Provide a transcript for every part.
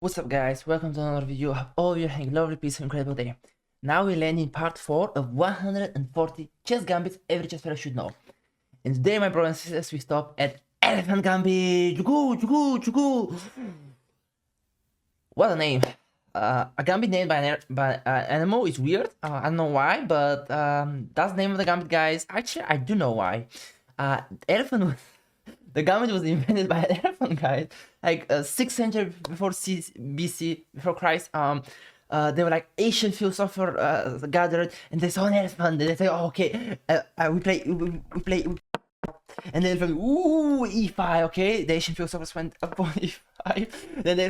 What's up guys, welcome to another video. I hope all of you are having a lovely, peaceful, incredible day. Now we land in part 4 of 140 chess gambits every chess player should know. And today my brothers and sisters, we stop at Elephant Gambit. Jugu. What a name. A gambit named by an animal is weird. I don't know why, but that's the name of the gambit, guys. Actually, I do know why. The gambit was invented by an elephant, guys. Like 6th century before BC, before Christ. They were like Asian philosophers gathered, and they saw an elephant. And they say, "Oh, okay, we play." And then from e5, okay. The Asian philosophers went upon e5. Then the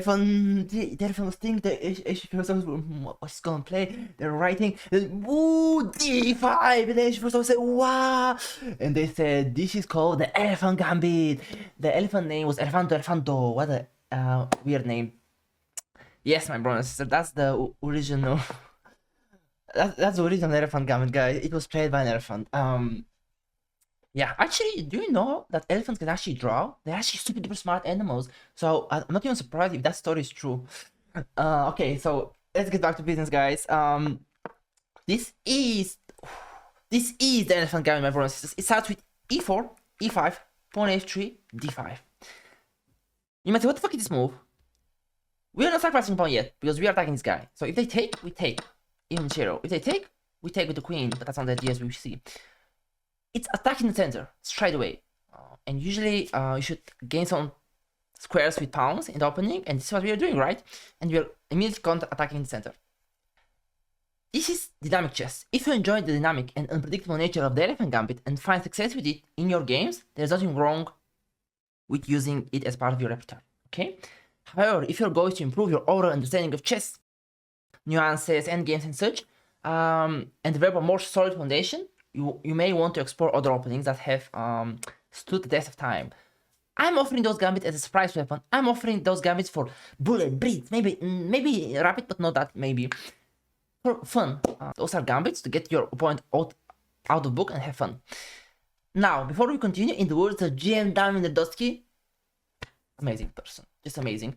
elephant was thinking. The Asian philosophers were, what's gonna play? They're writing. Then d5. And the Asian philosophers said, wow. And they said, this is called the Elephant Gambit. The elephant name was Elefanto. What a weird name. Yes, my brother and sister, that's the original. That's the original Elephant Gambit, guys. It was played by an elephant. Yeah, actually, do you know that elephants can actually draw? They're actually super duper smart animals. So I'm not even surprised if that story is true. Okay, so let's get back to business, guys. This is the elephant gambit, my brothers and sisters. It starts with e4, e5, pawn f3, d5. You might say, what the fuck is this move? We are not sacrificing pawn yet because we are attacking this guy. So if they take, we take. Even 0. If they take, we take with the queen, but that's not the idea as we see. It's attacking the center straight away, and usually you should gain some squares with pawns in the opening, and this is what we are doing, right? And we are immediately counter-attacking the center. This is dynamic chess. If you enjoy the dynamic and unpredictable nature of the elephant gambit and find success with it in your games, there's nothing wrong with using it as part of your repertoire, okay? However, if your goal is to improve your overall understanding of chess, nuances, endgames and such, and develop a more solid foundation, you may want to explore other openings that have stood the test of time. I'm offering those gambits as a surprise weapon. I'm offering those gambits for bullet, breed, maybe rapid, but not that, maybe. For fun. Those are gambits to get your opponent out of book and have fun. Now, before we continue, in the words of GM Damien, amazing person, just amazing.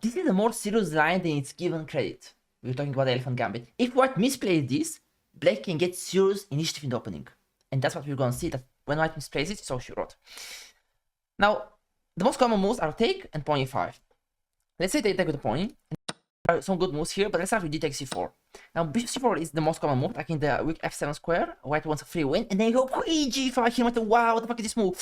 This is a more serious line than it's given credit. We're talking about the elephant gambit. If white misplays this, black can get serious initiative in the opening. And that's what we're going to see, that when white misplays it, so she wrote. Now, the most common moves are take and pawn e5. Let's say they take with the pawn. There are some good moves here, but let's start with d takes c4. Now, bishop c4 is the most common move, like in the weak f7 square. White wants a free win, and then you go queen g5. Here, wow, what the fuck is this move?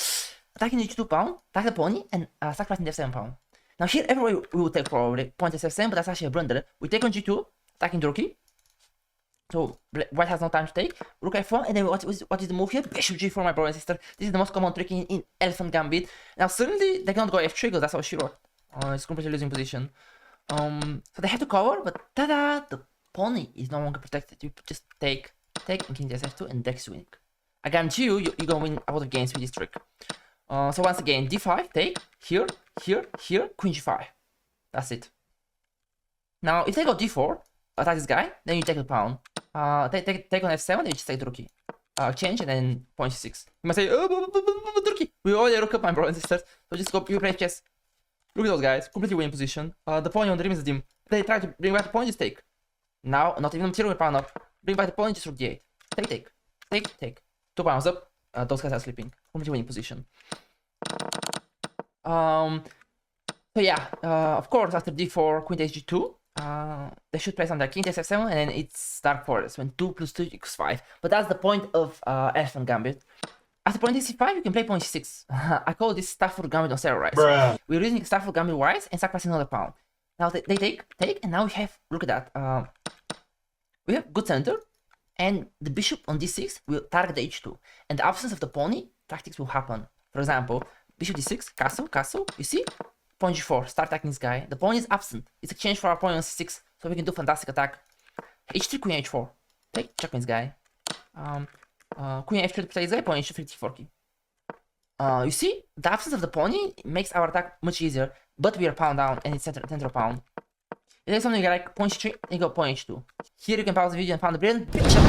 Attacking the g2 pawn, attack the pony, and sacrificing the f7 pawn. Now, here, everywhere we will take probably pawn to f7, but that's actually a blunder. We take on g2, attacking the rookie. So white has no time to take. Rook f1, and then what is the move here? Bishop g4, my brother and sister. This is the most common trick in elephant gambit. Now suddenly they cannot go f3 because that's how she wrote. It's completely losing position. So they have to cover, but tada! The pony is no longer protected. You just take, and king takes f2, and deck is winning. I guarantee you're gonna win a lot of games with this trick. So once again, d5, take, here, queen g5. That's it. Now if they go d4, attack this guy, then you take the pawn. Take on f7, then you just take the rookie. Change, and then pawn c6. You must say, oh, rookie. We already rook up, my brothers and sisters. So just go, you play chess. Look at those guys, completely winning position. The pawn on the rim is the dim. They try to bring back the pawn, just take. Now, not even material pawn up. Bring back the pawn, just rook d8. Take. 2 pawns up. Those guys are sleeping. Completely winning position. So yeah, of course, after d4, queen takes g2. They should play something like king takes f7, and then it's dark forest when 2 plus 2 equals 5. But that's the point of elephant gambit. After pawn takes c5, you can play pawn c6. I call this Stafford gambit on steroids. Bruh. We're using Stafford gambit wise and sacrificing another pawn. Now they take, and now we have, look at that. We have good center, and the bishop on d6 will target the h2. And the absence of the pony, tactics will happen. For example, bishop d6, castle, you see? Pawn g4, start attacking this guy. The pawn is absent. It's exchange for our pawn on c6, so we can do fantastic attack. h3, queen h4. Take, checkmate this guy. Queen f3 to play this guy, pawn h3, t4 key. You see, the absence of the pony makes our attack much easier, but we are pawn down, and it's center pawn. If there's something like pawn h3, then you go pawn h2. Here you can pause the video and find the brilliant bishop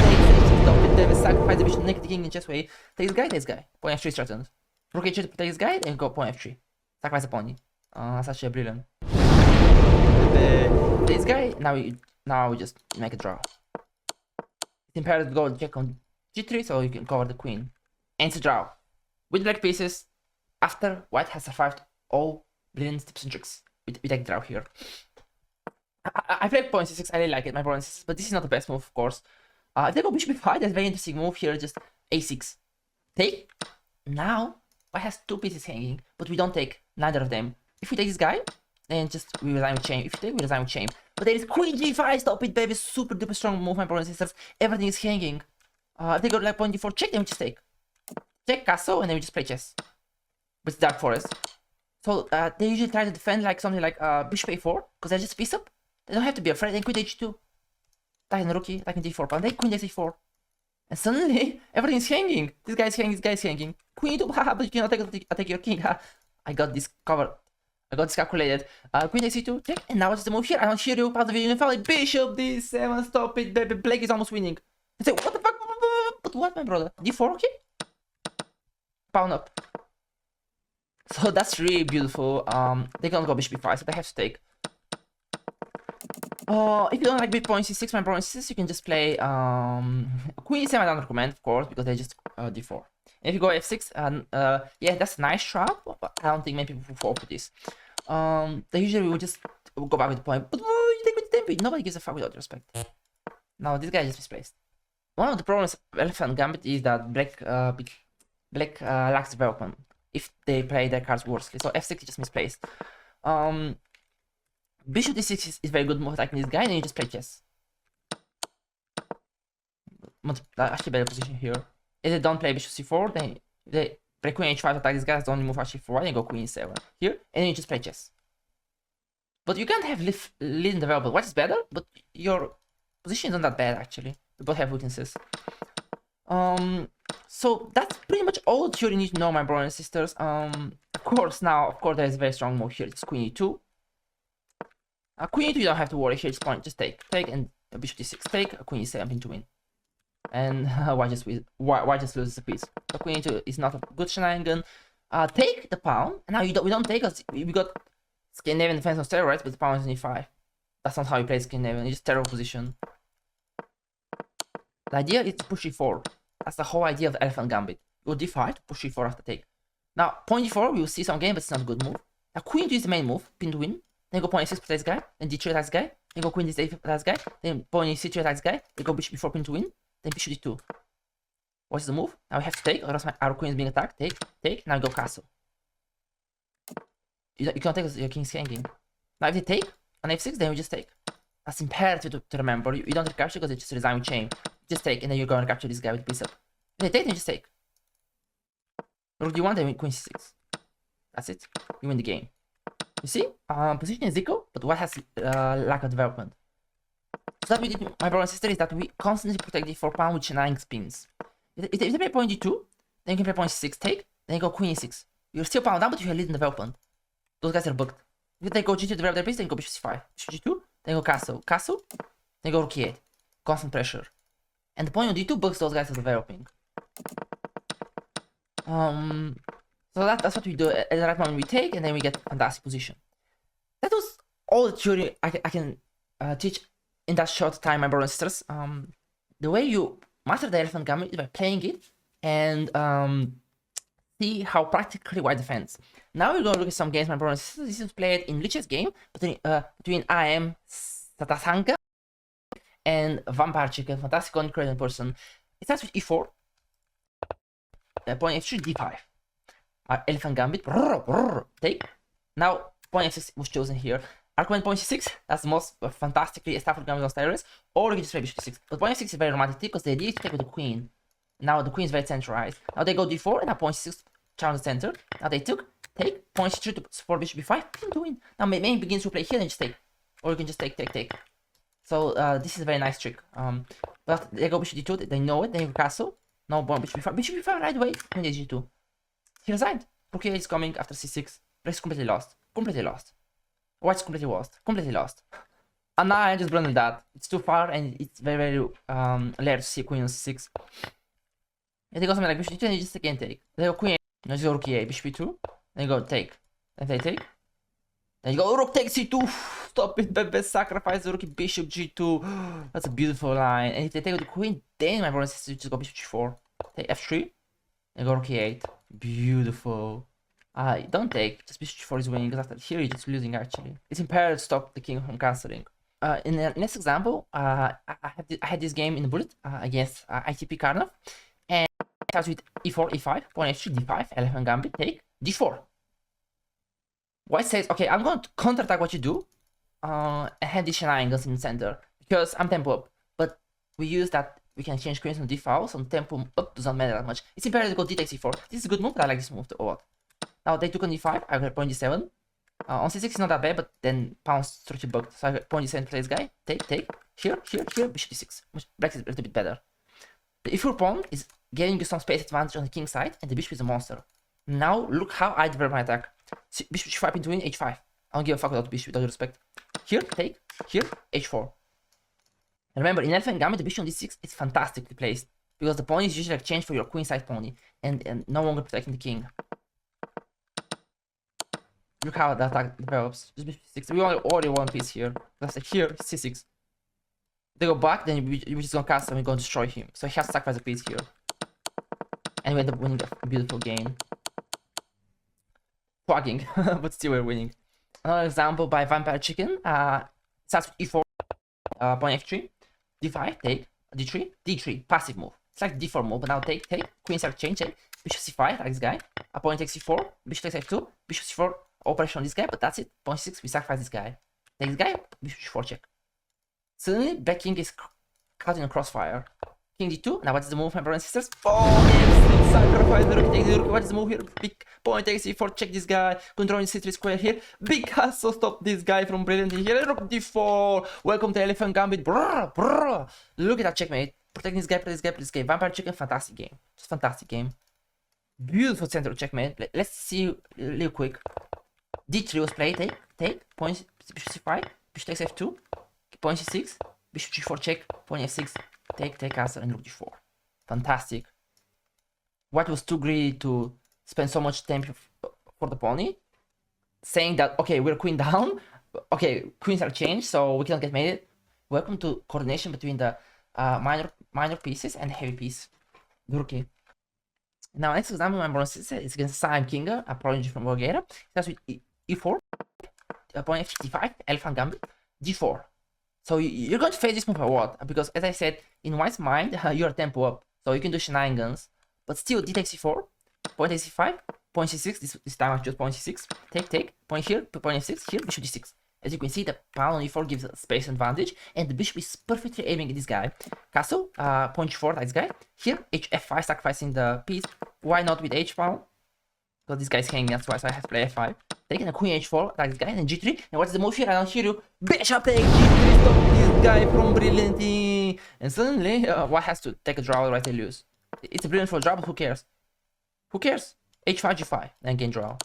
takes, sacrifice the bishop, naked king in chess way. Take this guy, pawn f3 threatened. Rook h3 to play this guy, then go pawn f3. Sacrifice the pony. That's actually brilliant. now we just make a draw. It's imperative to go check on g3 so you can cover the queen. And it's a draw. With black pieces, after white has survived all brilliant tips and tricks. We take draw here. I played pawn c6, I really like it, my pawn c6, but this is not the best move, of course. If they go bishop b5, that's a very interesting move here, just a6. Take. Now, white has two pieces hanging, but we don't take neither of them. If we take this guy, then just we resign with chain. If we take, we resign with chain. But there is queen g5, stop it, baby, super duper strong move, my brothers and sisters. Everything is hanging. If they go like pawn d4, check, then we just take. Check castle, and then we just play chess. With dark forest. So they usually try to defend like something like bishop a4, because they're just piece up. They don't have to be afraid. Then queen h2, attacking the rookie, attacking d4, but then queen h4, and suddenly everything is hanging. This guy is hanging. This guy is hanging. Queen e2, haha, but you cannot attack your king. I got this covered. I got this calculated. Queen h2, take, and now what's the move here? I don't hear you. Part of the video, finally bishop d7. Stop it, baby. Black is almost winning. I say, what the fuck? But what, my brother? d4, okay? Pawn up. So that's really beautiful. They can't go bishop b5, so they have to take. If you don't like big pawn c6, my pawn c6, you can just play queen e7. I don't recommend, of course, because they just d4. And if you go f6, yeah, that's a nice trap, but I don't think many people will fall for this. They usually will just go back with the point, but you take with the tempo. Nobody gives a fuck without respect. Now this guy just misplaced. One of the problems of Elephant Gambit is that black lacks development if they play their cards worstly. So f6 is just misplaced. Bishop d6 is very good move attacking this guy, and then you just play chess. Actually better position here. If they don't play bishop c4, then they play queen h5 to attack this guy. That's the only move actually for white, and go queen e7 here, and then you just play chess. But you can't have lead in development. White is better, but your position isn't that bad actually. We both have weaknesses. So that's pretty much all that you need to know, my brothers and sisters. Of course, there is a very strong move here. It's queen e2. Queen e2, you don't have to worry here. Just take, and bishop d6, take, queen e7, pin to win. And white just loses a piece. So queen e2 is not a good shenanigan. Take the pawn. And now we don't take us. We got Scandinavian defense on steroids, but the pawn is in e5. That's not how you play Scandinavian. It's just terrible position. The idea is to push e4. That's the whole idea of the Elephant Gambit. You go d5 to push e4 after take. Now, pawn e4, we will see some game, but it's not a good move. Now, queen e2 is the main move, pin to win. Then go pawn e6 to this guy, then d3 attacks guy, then go queen d8 to this guy, then pawn e3 attacks guy, then go bishop b4 pin to win, then bishop d2. What's the move? Now we have to take, or else our queen is being attacked. Take, now go castle. You can't take your king's hanging. Now if they take on f6, then we just take. That's imperative to remember. You don't recapture because it's just resign with chain. Just take, and then you're going to capture this guy with bishop. If they take, then just take. Rook d1, then queen c6. That's it. You win the game. You see, position is equal, but what has lack of development. So that we did, my brother and sister, is that we constantly protect the 4 pawn with shenanigans spins. If they play pawn d2, then you can play pawn c6, take, then you go queen e6. You're still pawn down, but you have lead in development. Those guys are booked. If they go g2 to develop their piece, then you go bishop c5, bishop g2, then go castle, then go rook e8. Constant pressure. And the pawn on d2 books those guys are developing. So that's what we do. At the right moment we take, and then we get fantastic position. That was all the theory I can teach in that short time, my brothers and sisters. The way you master the Elephant Gambit is by playing it and see how practically white defends. Now we're going to look at some games, my brothers and sisters. This is played in Lichess game between IM Satasanka and Vampire Chicken. Fantastic, incredible person. It starts with e4. Pawn f3, d5. Elephant Gambit, take. Now, pawn f6 was chosen here. Argument pawn c6, that's the most fantastically established gambit on steroids. Or you can just play bishop c6. But pawn f6 is very romantic because the idea is to take with the queen. Now the queen is very centralized. Now they go d4, and now pawn c6 challenge the center. Now they take, pawn c3 to support bishop b5, pin to win. Now main begins to play here, and just take. Or you can just take. So this is a very nice trick. But they go bishop d2, they know it, they go castle. Now pawn bishop b5 right away, queen g2. He resigned. Rook is coming after c6. Black is completely lost. White's completely lost. And now I just blundered that. It's too far, and it's very rare to see queen on c6. If they go something like bishop d2, and you just again take. They go queen, now you go rook e8, bishop e2, then you go take. Then they take. Then you go rook takes c2. stop it, Bebe, sacrifice the rookie, bishop g2. That's a beautiful line. And if they take the queen, then my brother says just go bishop g4. Take f3, and go rook e8. Beautiful. Don't take, just bishop g4 is winning, because after here you're just losing actually. It's imperative to stop the king from castling. In the next example, I had this game in the bullet against ITP Karnov, and it starts with e4, e5, pawn f3, d5, elephant gambit, take, d4. White says, okay, I'm going to counterattack what you do, and have these shenanigans in the center, because I'm tempo up, but we use that, we can change queens on d5, so tempo up doesn't matter that much. It's imperative to go d takes e4. This is a good move, but I like this move a lot. Now they took on d5, I got pawn d7. On c6 is not that bad, but then pawn structure bugged. So I got pawn d7 plays guy. Take. Here, bishop d6. Black is a little bit better. The e4 pawn is giving you some space advantage on the king side, and the bishop is a monster. Now look how I develop my attack. See, bishop h5 into h5. I don't give a fuck without bishop, without respect. Here, take. Here, h4. And remember, in elephant gambit, the bishop on d6 is fantastically placed, because the pawn is usually exchanged for your queen side pony, and no longer protecting the king. Look how that attack develops. Just bishop c6. We already one piece here. That's like here, c6. They go back, then we're just gonna cast and we're gonna destroy him. So he has to sacrifice a piece here. And we end up winning a beautiful game. Fucking, but still we're winning. Another example by Vampire Chicken. Starts with e4, pawn f3, d5, take, d3, d3, passive move. It's like d4 move, but now take, queen start change, take, bishop c5, like this guy. Pawn takes c4, bishop takes f2, bishop c4, operation on this guy, but that's it. Pawn c6, we sacrifice this guy. Take this guy, bishop c4 check. Suddenly, black king is caught in a crossfire. King d2, now what's the move, my brothers and sisters? Oh yes, sacrifice the rook, take the rook. What is the move here? Big pawn takes c4, check this guy, controlling c3 square here. Big castle, stop this guy from brilliantly here. Rook d4, welcome to Elephant Gambit. Brrr, brrr. Look at that checkmate. Protecting this guy, protect this guy. Vampire Chicken, fantastic game. Just fantastic game. Beautiful center checkmate. Let's see real quick. D3 was played, take, pawn bishop c5, bishop takes f2, pawn c6, bishop g4 check, pawn f6, take, castle, and rook g4. Fantastic. White was too greedy to spend so much time for the pony, saying that, okay, we're queen down, okay, queens are changed, so we cannot get mated. Welcome to coordination between the minor pieces and heavy piece, the rookie. Now, next example, my brother is against Sam Kinga, a prodigy from Bulgaria. Starts with e4, pawn f5, elephant gambit, g4. So you're going to face this move a lot, because as I said, in White's mind, you're tempo up, so you can do shenanigans. But still, d takes c4, pawn takes c5, pawn c6, this time I choose pawn c6, take, pawn here, pawn f6, here, bishop d6. As you can see, the pawn on e4 gives a space advantage, and the bishop is perfectly aiming at this guy. Castle, pawn g4, like this guy. Here, h5, sacrificing the piece. Why not with h pawn? Because this guy's hanging, that's why, so I have to play f5. Taking a queen h4, like this guy, and g3. And what's the move here? I don't hear you. Bishop take g3, stop this guy from brilliantly. And suddenly, White has to take a draw, right? They lose. It's a brilliant for a draw, but who cares? Who cares? h5, g5, then gain draw.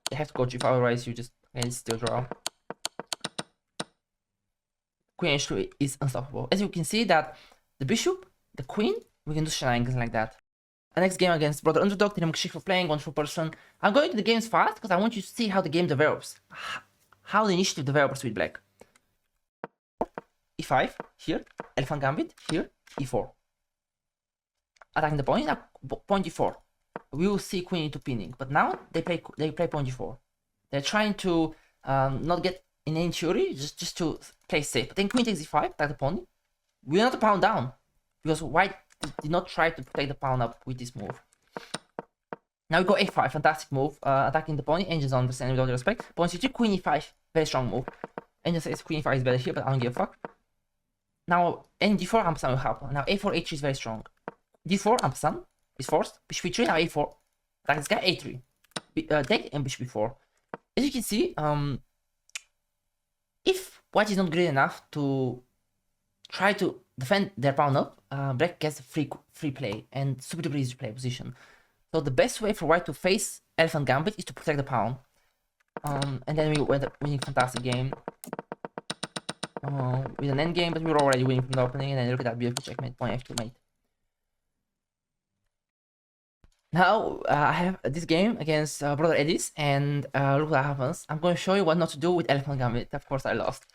They have to go g5, otherwise you just and still draw. Queen h2 is unstoppable. As you can see that the bishop, the queen, we can do shenanigans like that. The next game against Brother Underdog, Dynamic Shift for playing, wonderful person. I'm going to the games fast because I want you to see how the game develops. How the initiative develops with black. e5, here, elephant gambit, here, e4. Attacking the point, now pawn g4. We will see queen into pinning, but now they play pawn g4. They're trying to not get in any theory, just to play safe. But then queen takes e5, attack the pawn. We want the pawn down, because White did not try to protect the pawn up with this move. Now we go a5, fantastic move, attacking the pawn. Angels understand with all the respect. Pawn c3, queen e5, very strong move. Angel says queen e5 is better here, but I don't give a fuck. Now d4 ampersand will help. Now a4 h3 is very strong. d4 ampersand is forced. Bishop e3, now a4. Attack this guy, a3. Take and bishop e4. As you can see, if White is not great enough to try to defend their pawn up, Black gets a free play and super duper easy play position. So the best way for White to face Elephant Gambit is to protect the pawn. And then we went up winning fantastic game. With an endgame, but we were already winning from the opening, and then look at that beautiful checkmate, pawn f2 mate. Now I have this game against Brother Eddie's, and look what happens. I'm going to show you what not to do with Elephant Gambit. Of course, I lost.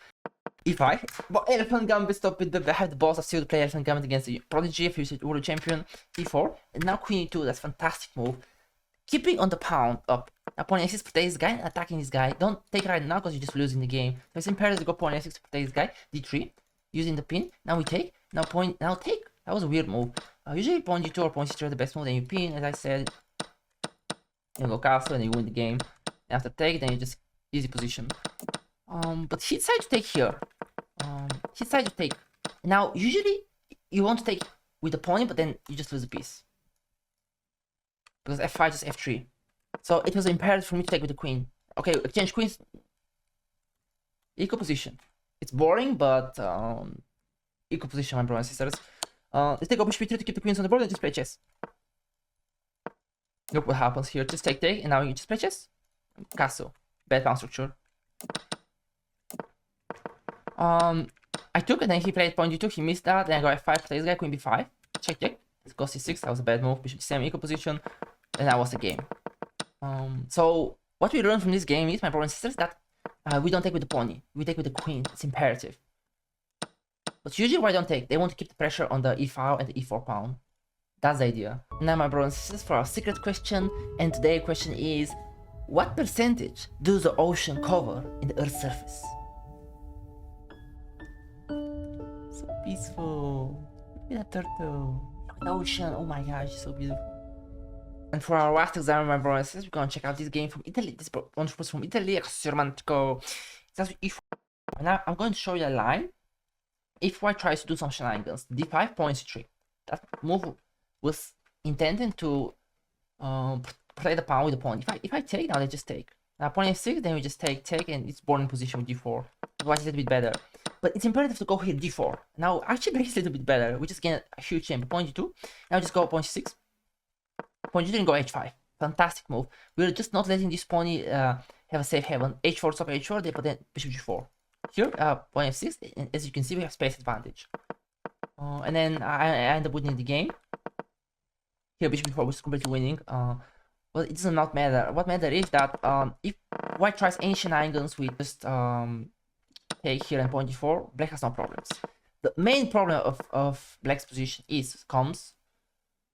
E5, but Elephant Gambit stop with the have the balls of still to play Elephant Gambit against the Prodigy, if you World Champion. E4, and now Queen E2. That's fantastic move. Keeping on the pawn up. Now pawn A6 protect this guy and attacking this guy. Don't take right now because you're just losing the game. So it's imperative to go pawn A6 to protect this guy. D3, using the pin. Now we take. Now take. That was a weird move. Usually pawn G2 or pawn C3 are the best move. Then you pin, as I said. You go castle and you win the game. And after take, then you just easy position. But he decided to take here. He decided to take. Now usually you want to take with the pawn, but then you just lose a piece. Because f5 is f3. So it was imperative for me to take with the queen. Okay, exchange queens. Equal position. It's boring, but equal position, my brothers and sisters. Let's take bishop b3 to keep the queens on the board and just play chess. Look what happens here. Just take, and now you just play chess. Castle. Bad pawn structure. I took, and then he played pawn g2. He missed that. Then I go f5, play this guy, queen b5. Check. Let's go c6. That was a bad move. Bishop d7, equal position. And that was the game. So what we learned from this game is, my brothers and sisters, that we don't take with the pawn. We take with the queen. It's imperative. But usually why don't take? They want to keep the pressure on the e5 and the e4 pawn. That's the idea. Now, my brothers and sisters, for our secret question, and today's question is, what percentage does the ocean cover in the Earth's surface? So peaceful. Look at that turtle. Look at the ocean. Oh my gosh, so beautiful. And for our last exam, my brothers and sisters, we're gonna check out this game from Italy. This one was from Italy. Now I'm going to show you a line. If white tries to do some shenanigans, d5, pawn c3. That move was intended to play the pawn with the pawn. If I take, now they just take. Now pawn f6, then we just take, and it's born in position with d4. White is a little bit better. But it's imperative to go here d4. Now actually black is a little bit better. We just gain a huge champ. Pawn g2. Now just go pawn c6. Pawn g2 and go h5. Fantastic move. We're just not letting this pawn have a safe haven. h4 stop h4, but then bishop g4. Here, pawn f6, and as you can see, we have space advantage. And then I end up winning the game. Here, bishop b4 was completely winning. Well, it does not matter. What matters is that if white tries any shenanigans, we just take here and pawn d4, black has no problems. The main problem of black's position comes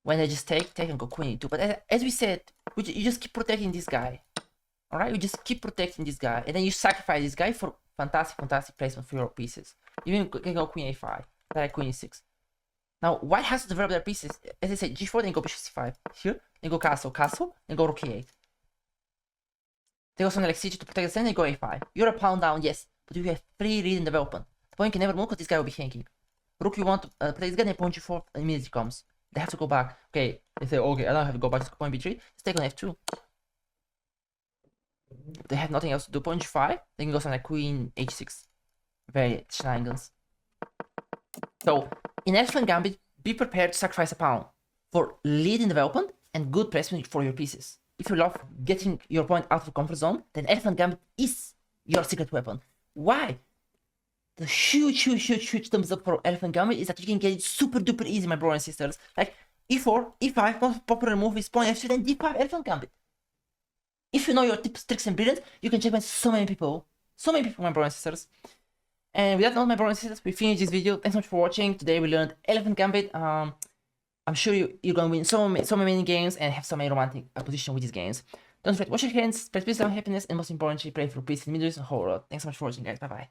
when they just take and go queen e2. But as we said, you just keep protecting this guy. Alright, you just keep protecting this guy, and then you sacrifice this guy for fantastic placement for your pieces. You even can go queen a5, like queen e6. Now, white has to develop their pieces. As I said, g4, then go bishop c5. Here, then go castle, then go rook e8. They go something like c2 to protect the center, then go a5. You're a pawn down, yes, but you have free read in development. The pawn can never move because this guy will be hanging. Rook, you want to play this guy, then pawn g4 immediately comes. They have to go back. Okay, they say, okay, I don't have to go back, just pawn b3. Let's take on f2. They have nothing else to do. Pawn g5, they can go something like queen h6. Very shenanigans. So, in Elephant Gambit, be prepared to sacrifice a pawn for lead in development and good placement for your pieces. If you love getting your opponent out of the comfort zone, then Elephant Gambit is your secret weapon. Why? The huge thumbs up for Elephant Gambit is that you can get it super duper easy, my brothers and sisters. Like e4, e5, most popular move is pawn f3, then d5, Elephant Gambit. If you know your tips, tricks, and brilliance, you can checkmate so many people, my brothers and sisters. And with that note, my brothers and sisters, we finished this video. Thanks so much for watching. Today we learned Elephant Gambit. I'm sure you're gonna win so many games and have so many romantic position with these games. Don't forget to wash your hands, spread peace and happiness, and most importantly, pray for peace in the Middle East and whole world. Thanks so much for watching, guys. Bye bye.